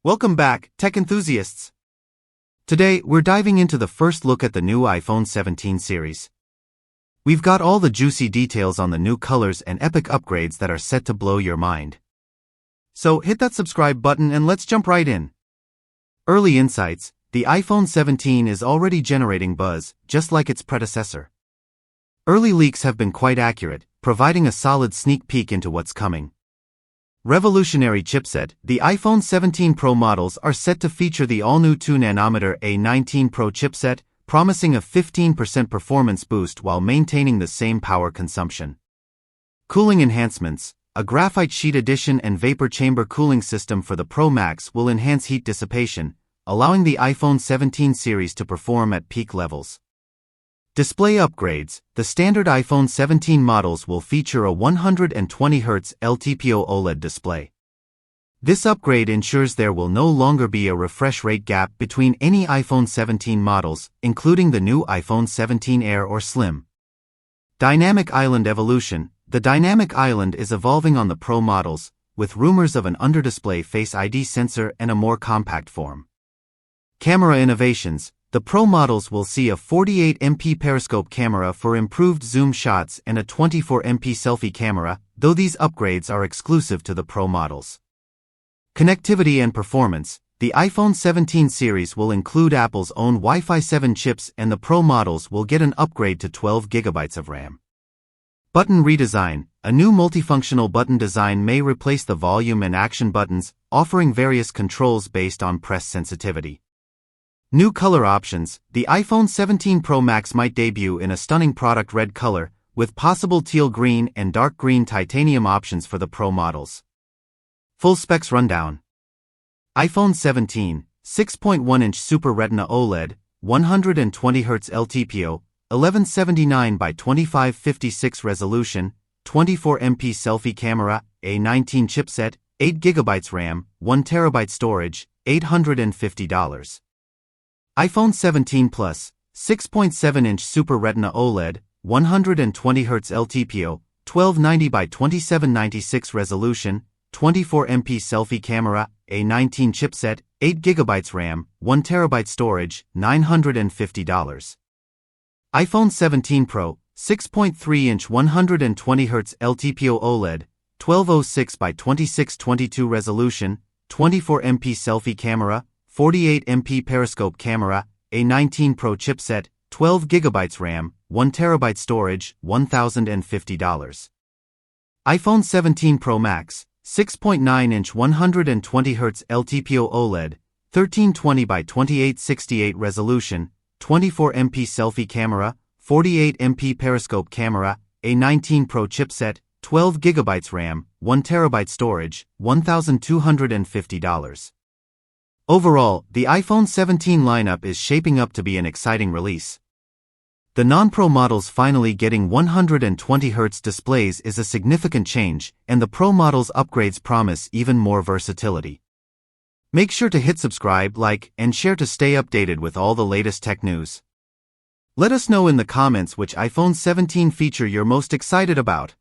Welcome back, tech enthusiasts. Today, we're diving into the first look at the new iPhone 17 series. We've got all the juicy details on the new colors and epic upgrades that are set to blow your mind. So hit that subscribe button and let's jump right in. Early insights: the iPhone 17 is already generating buzz, just like its predecessor. Early leaks have been quite accurate, providing a solid sneak peek into what's coming. Revolutionary chipset: the iPhone 17 Pro models are set to feature the all-new 2nm A19 Pro chipset, promising a 15% performance boost while maintaining the same power consumption. Cooling enhancements: a graphite sheet addition and vapor chamber cooling system for the Pro Max will enhance heat dissipation, allowing the iPhone 17 series to perform at peak levels. Display upgrades: the standard iPhone 17 models will feature a 120Hz LTPO OLED display. This upgrade ensures there will no longer be a refresh rate gap between any iPhone 17 models, including the new iPhone 17 Air or Slim. Dynamic Island evolution: the Dynamic Island is evolving on the Pro models, with rumors of an under-display Face ID sensor and a more compact form. Camera innovations: the Pro models will see a 48MP periscope camera for improved zoom shots and a 24MP selfie camera, though these upgrades are exclusive to the Pro models. Connectivity and performance: the iPhone 17 series will include Apple's own Wi-Fi 7 chips and the Pro models will get an upgrade to 12GB of RAM. Button redesign: a new multifunctional button design may replace the volume and action buttons, offering various controls based on press sensitivity. New color options: the iPhone 17 Pro Max might debut in a stunning product red color, with possible teal green and dark green titanium options for the Pro models. Full specs rundown. iPhone 17, 6.1-inch Super Retina OLED, 120Hz LTPO, 1179 by 2556 resolution, 24MP selfie camera, A19 chipset, 8GB RAM, 1TB storage, $850. iPhone 17 Plus, 6.7-inch Super Retina OLED, 120Hz LTPO, 1290 by 2796 resolution, 24MP selfie camera, A19 chipset, 8GB RAM, 1TB storage, $950. iPhone 17 Pro, 6.3-inch 120Hz LTPO OLED, 1206 by 2622 resolution, 24MP selfie camera, 48MP periscope camera, A19 Pro chipset, 12GB RAM, 1TB storage, $1,050. iPhone 17 Pro Max, 6.9-inch 120Hz LTPO OLED, 1320 by 2868 resolution, 24MP selfie camera, 48MP periscope camera, A19 Pro chipset, 12GB RAM, 1TB storage, $1,250. Overall, the iPhone 17 lineup is shaping up to be an exciting release. The non-Pro models finally getting 120Hz displays is a significant change, and the Pro models' upgrades promise even more versatility. Make sure to hit subscribe, like, and share to stay updated with all the latest tech news. Let us know in the comments which iPhone 17 feature you're most excited about.